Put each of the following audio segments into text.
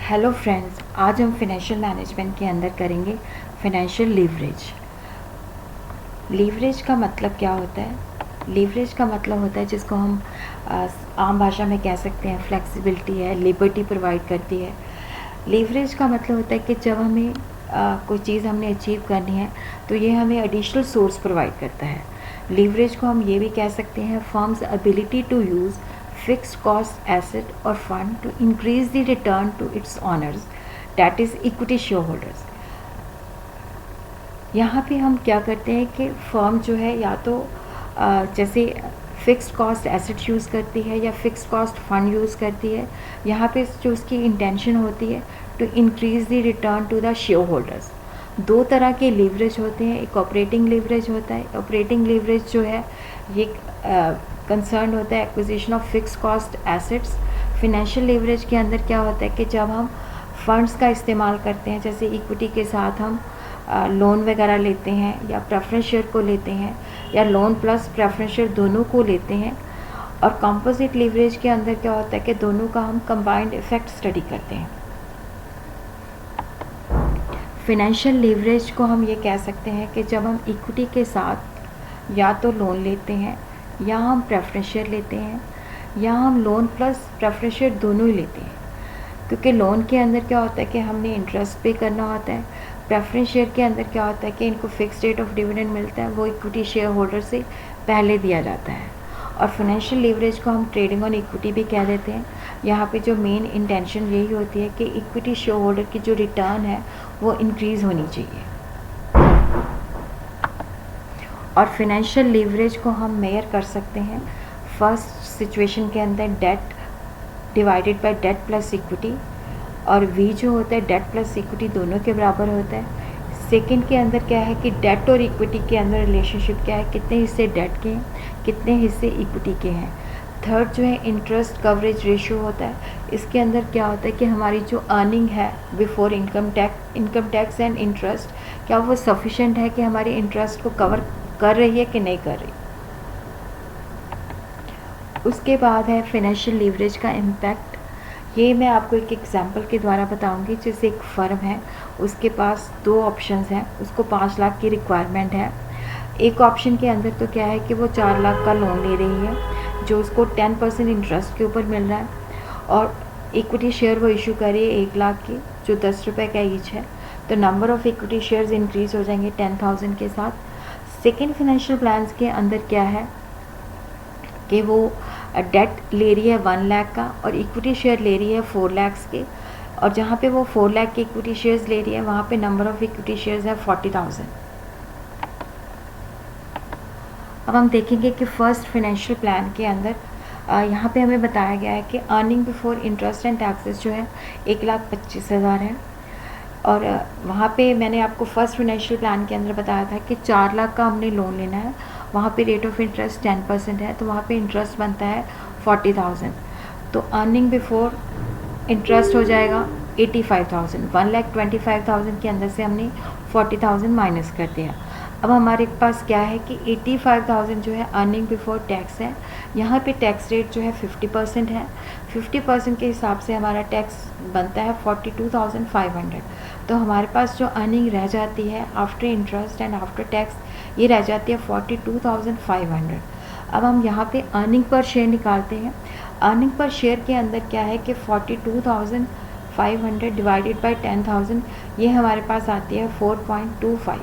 Hello friends, आज हम financial management के अंदर करेंगे फिनेंशियल लीवरेज। लीवरेज का मतलब क्या होता है? लीवरेज का मतलब होता है जिसको हम आम भाषा में कह सकते हैं फ्लेक्सिबिलिटी है, लिबर्टी प्रोवाइड करती है। लीवरेज का मतलब होता है कि जब हमें कोई चीज़ हमने अचीव करनी है तो ये हमें एडिशनल सोर्स प्रोवाइड करता है। लीवरेज को हम ये भी कह सकते हैं firm's ability to use fixed cost asset or fund to increase the return to its owners, that is equity shareholders। यहाँ पे हम क्या करते हैं कि फर्म जो है या तो जैसे फिक्स्ड कॉस्ट एसेट यूज़ करती है या फिक्स्ड कॉस्ट फंड यूज़ करती है। यहाँ पे जो उसकी इंटेंशन होती है to increase the return to the shareholders. दो तरह के लीवरेज होते हैं, एक ऑपरेटिंग लीवरेज होता है। ऑपरेटिंग लीवरेज जो है ये कंसर्न होता है acquisition of fix cost assets. Financial leverage के अंदर क्या होता है कि जब हम फंड्स का इस्तेमाल करते हैं, जैसे इक्विटी के साथ हम लोन वगैरह लेते हैं या प्रेफरेंस शेयर को लेते हैं या लोन प्लस प्रेफरेंस शेयर दोनों को लेते हैं। और कंपोजिट लीवरेज के अंदर क्या होता है कि दोनों का हम कंबाइंड इफेक्ट स्टडी करते हैं। फिनेंशियल लीवरेज को हम ये कह सकते हैं कि जब हम इक्विटी के साथ या तो लोन लेते हैं या हम प्रेफरेंस शेयर लेते हैं या हम लोन प्लस प्रेफरेंस शेयर दोनों ही लेते हैं। क्योंकि लोन के अंदर क्या होता है कि हमने इंटरेस्ट पे करना होता है, प्रेफरेंस शेयर के अंदर क्या होता है कि इनको फिक्स रेट ऑफ डिविडेंड मिलता है, वो इक्विटी शेयर होल्डर से पहले दिया जाता है। और फाइनेंशियल लीवरेज को हम ट्रेडिंग ऑन इक्विटी भी कह देते हैं। यहाँ पे जो मेन इंटेंशन यही होती है कि इक्विटी शेयर होल्डर की जो रिटर्न है वो इंक्रीज़ होनी चाहिए। और फिनेंशियल लीवरेज को हम मेयर कर सकते हैं फर्स्ट सिचुएशन के अंदर debt divided by debt plus equity, और वी जो होता है डेट प्लस इक्विटी दोनों के बराबर होता है। सेकंड के अंदर क्या है कि डेट और इक्विटी के अंदर रिलेशनशिप क्या है, कितने हिस्से डेट के हैं, कितने हिस्से इक्विटी के हैं। थर्ड जो है इंटरेस्ट कवरेज रेशियो होता है। इसके अंदर क्या होता है कि हमारी जो अर्निंग है before income tax and interest, क्या वो सफिशेंट है कि हमारे इंटरेस्ट को कवर कर रही है कि नहीं कर रही। उसके बाद है फिनेंशियल लीवरेज का इम्पैक्ट। ये मैं आपको एक एग्जांपल के द्वारा बताऊंगी। जैसे एक फर्म है, उसके पास दो ऑप्शंस हैं, उसको 5 लाख की रिक्वायरमेंट है। एक ऑप्शन के अंदर तो क्या है कि वो 4 लाख का लोन ले रही है जो उसको 10% इंटरेस्ट के ऊपर मिल रहा है, और इक्विटी शेयर वो इशू कर रही है 1 लाख की जो 10 रुपये का ईच है। तो number of equity shares increase हो जाएंगे 10,000 के साथ। सेकेंड फिनेंशियल प्लान्स के अंदर क्या है कि वो डेट ले रही है 1 लाख का और इक्विटी शेयर ले रही है 4 लाख के, और जहाँ पे वो 4 लाख के इक्विटी शेयर्स ले रही है वहाँ पे नंबर ऑफ़ इक्विटी शेयर्स है 40,000। अब हम देखेंगे कि फर्स्ट फिनेंशियल प्लान के अंदर यहाँ पे हमें बताया गया है कि earning before interest and taxes जो है 1,25,000 है। और वहाँ पे मैंने आपको फर्स्ट फिनेंशियल प्लान के अंदर बताया था कि 4 लाख का हमने लोन लेना है, वहाँ पे रेट ऑफ इंटरेस्ट 10% है, तो वहाँ पे इंटरेस्ट बनता है 40,000। तो अर्निंग बिफोर इंटरेस्ट हो जाएगा 85,000। 1,25,000 के अंदर से हमने 40,000 माइनस कर दिया। अब हमारे पास क्या है कि 85,000 जो है अर्निंग बिफोर टैक्स है। यहाँ पे टैक्स रेट जो है 50% है। 50% के हिसाब से हमारा टैक्स बनता है 42,500। तो हमारे पास जो अर्निंग रह जाती है after interest and after tax ये रह जाती है 42,500। अब हम यहाँ पे अर्निंग पर शेयर निकालते हैं। अर्निंग पर शेयर के अंदर क्या है कि 42,500 डिवाइडेड बाई 10,000 ये हमारे पास आती है 4.25।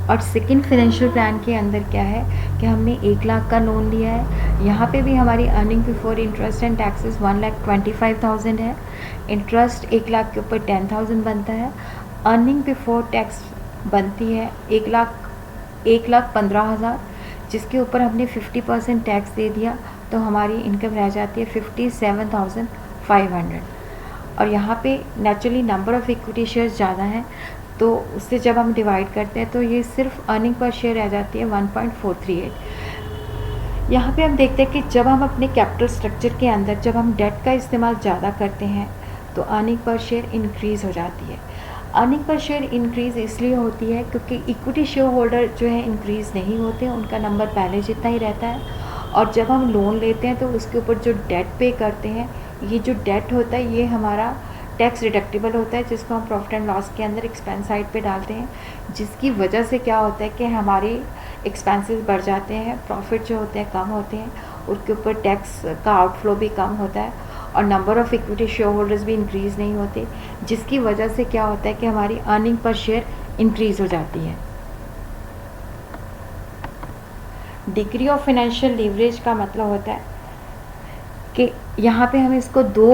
और सेकेंड फाइनेंशियल प्लान के अंदर क्या है कि हमने 1 लाख का लोन लिया है। यहाँ पे भी हमारी earning before interest and taxes 1,25,000 है। इंटरेस्ट 1 लाख के ऊपर 10,000 बनता है। अर्निंग बिफोर टैक्स बनती है 1,15,000 जिसके ऊपर हमने 50% टैक्स दे दिया, तो हमारी इनकम रह जाती है 57,500। और यहाँ पे naturally number of equity shares ज़्यादा हैं, तो उससे जब हम डिवाइड करते हैं तो ये सिर्फ अर्निंग पर शेयर रह जाती है 1.438। यहाँ पे हम देखते हैं कि जब हम अपने कैपिटल स्ट्रक्चर के अंदर जब हम डेट का इस्तेमाल ज़्यादा करते हैं तो अर्निंग पर शेयर इंक्रीज़ हो जाती है। अर्निंग पर शेयर इंक्रीज़ इसलिए होती है क्योंकि इक्विटी शेयर होल्डर जो है इंक्रीज़ नहीं होते, उनका नंबर पहले जितना ही रहता है। और जब हम लोन लेते हैं तो उसके ऊपर जो डेट पे करते हैं, ये जो डेट होता है ये हमारा टैक्स डिडक्टिबल होता है, जिसको हम प्रॉफिट एंड लॉस के अंदर एक्सपेंस साइड पे डालते हैं, जिसकी वजह से क्या होता है कि हमारे एक्सपेंसेस बढ़ जाते हैं, प्रॉफिट जो होते हैं कम होते हैं, उसके ऊपर टैक्स का आउटफ्लो भी कम होता है और number of equity share holders भी इंक्रीज़ नहीं होते, जिसकी वजह से क्या होता है कि हमारी अर्निंग पर शेयर इंक्रीज़ हो जाती है। डिग्री ऑफ फाइनेंशियल लीवरेज का मतलब होता है कि यहाँ पे हम इसको दो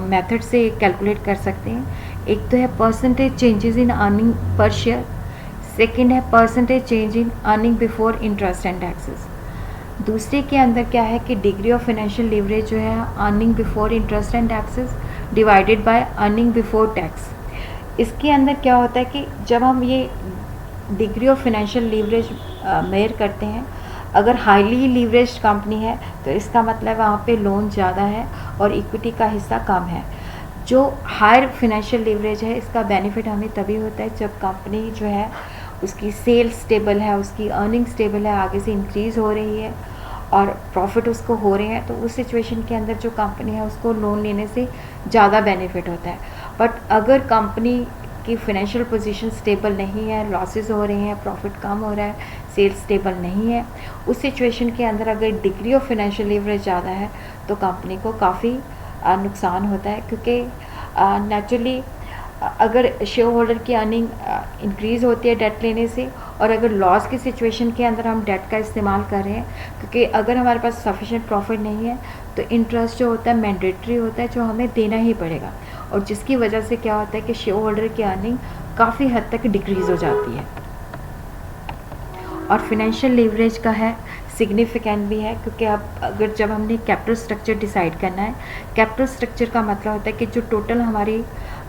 मेथड से कैलकुलेट कर सकते हैं। एक तो है percentage changes in earning per share, second है percentage change in earning before interest and taxes. दूसरे के अंदर क्या है कि डिग्री ऑफ फाइनेंशियल लीवरेज जो है earning before interest and taxes divided by earning before tax. इसके अंदर क्या होता है कि जब हम ये degree of financial leverage mayor करते हैं, अगर हाईली लीवरेज कंपनी है तो इसका मतलब वहाँ पे लोन ज़्यादा है और इक्विटी का हिस्सा कम है। जो हायर फाइनेंशियल लीवरेज है इसका बेनिफिट हमें तभी होता है जब कंपनी जो है उसकी सेल्स स्टेबल है, उसकी अर्निंग स्टेबल है, आगे से इंक्रीज़ हो रही है और प्रॉफिट उसको हो रहे हैं, तो उस सिचुएशन के अंदर जो कंपनी है उसको लोन लेने से ज़्यादा बेनिफिट होता है। बट अगर कंपनी की फाइनेंशियल पोजीशन स्टेबल नहीं है, लॉसेस हो रहे हैं, प्रॉफिट कम हो रहा है, सेल्स स्टेबल नहीं है, उस सिचुएशन के अंदर अगर डिग्री ऑफ फाइनेंशियल लीवरेज ज़्यादा है तो कंपनी को काफ़ी नुकसान होता है, क्योंकि नेचुरली अगर शेयर होल्डर की अर्निंग इंक्रीज़ होती है डेट लेने से, और अगर लॉस की सिचुएशन के अंदर हम डेट का इस्तेमाल कर रहे हैं, क्योंकि अगर हमारे पास सफिशिएंट प्रॉफिट नहीं है तो इंटरेस्ट जो होता है मैंडेटरी होता है, जो हमें देना ही पड़ेगा, और जिसकी वजह से क्या होता है कि शेयर होल्डर की अर्निंग काफ़ी हद तक डिक्रीज़ हो जाती है। और फिनेंशियल लीवरेज का है सिग्निफिकेंट भी है, क्योंकि अब अगर जब हमने कैपिटल स्ट्रक्चर डिसाइड करना है, कैपिटल स्ट्रक्चर का मतलब होता है कि जो टोटल हमारी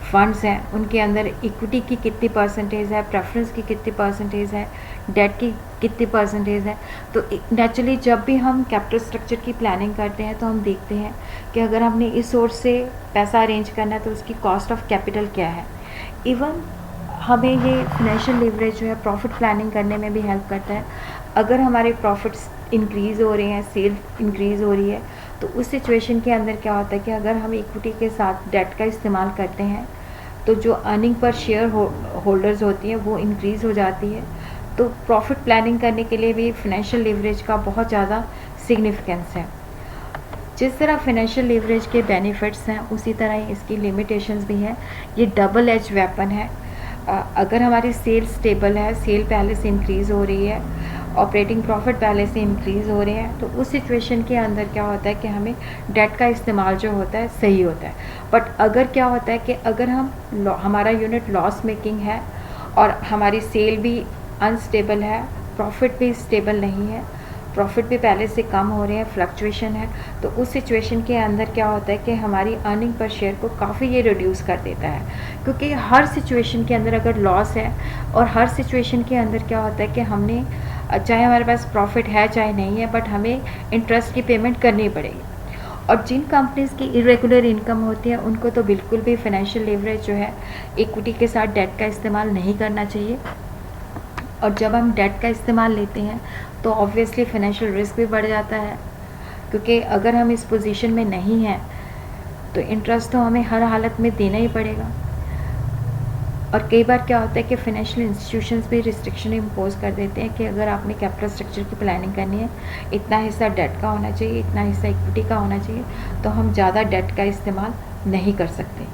फंड्स हैं उनके अंदर इक्विटी की कितनी परसेंटेज है, प्रेफरेंस की कितनी परसेंटेज है, डेट की कितनी परसेंटेज है। तो नेचुरली जब भी हम कैपिटल स्ट्रक्चर की प्लानिंग करते हैं तो हम देखते हैं कि अगर हमने इस सोर्स से पैसा अरेंज करना है तो उसकी कॉस्ट ऑफ कैपिटल क्या है। इवन हमें ये फाइनेंशियल लीवरेज जो है प्रॉफिट प्लानिंग करने में भी हेल्प करता है। अगर हमारे प्रॉफिट्स इंक्रीज़ हो रहे हैं, सेल इंक्रीज़ हो रही है, तो उस सिचुएशन के अंदर क्या होता है कि अगर हम इक्विटी के साथ डेट का इस्तेमाल करते हैं तो जो अर्निंग पर शेयर होल्डर्स होती हैं वो इंक्रीज़ हो जाती है। तो प्रॉफिट प्लानिंग करने के लिए भी फाइनेंशियल लीवरेज का बहुत ज़्यादा सिग्निफिकेंस है। जिस तरह फाइनेंशियल लीवरेज के बेनिफिट्स हैं उसी तरह इसकी लिमिटेशंस भी हैं। ये डबल एज वेपन है। अगर हमारी सेल स्टेबल है, सेल पहले से इंक्रीज़ हो रही है, ऑपरेटिंग प्रॉफिट पहले से इंक्रीज़ हो रहे हैं, तो उस सिचुएशन के अंदर क्या होता है कि हमें डेट का इस्तेमाल जो होता है सही होता है। बट अगर क्या होता है कि अगर हमारा यूनिट लॉस मेकिंग है और हमारी सेल भी अनस्टेबल है, प्रॉफिट भी स्टेबल नहीं है, प्रॉफिट भी पहले से कम हो रहे हैं, फ्लक्चुएशन है, तो उस सिचुएशन के अंदर क्या होता है कि हमारी अर्निंग पर शेयर को काफ़ी ये रिड्यूस कर देता है। क्योंकि हर सिचुएशन के अंदर अगर लॉस है और हर सिचुएशन के अंदर क्या होता है कि हमने चाहे हमारे पास प्रॉफिट है चाहे नहीं है, बट हमें इंटरेस्ट की पेमेंट करनी पड़ेगी। और जिन कंपनीज़ की इरेगुलर इनकम होती है उनको तो बिल्कुल भी फाइनेंशियल लीवरेज जो है इक्विटी के साथ डेट का इस्तेमाल नहीं करना चाहिए। और जब हम डेट का इस्तेमाल लेते हैं तो ऑब्वियसली फाइनेंशियल रिस्क भी बढ़ जाता है, क्योंकि अगर हम इस पोजीशन में नहीं हैं तो इंटरेस्ट तो हमें हर हालत में देना ही पड़ेगा। और कई बार क्या होता है कि फाइनेंशियल इंस्टीट्यूशंस भी रिस्ट्रिक्शन इम्पोज कर देते हैं कि अगर आपने कैपिटल स्ट्रक्चर की प्लानिंग करनी है, इतना हिस्सा डेट का होना चाहिए, इतना हिस्सा इक्विटी का होना चाहिए, तो हम ज़्यादा डेट का इस्तेमाल नहीं कर सकते।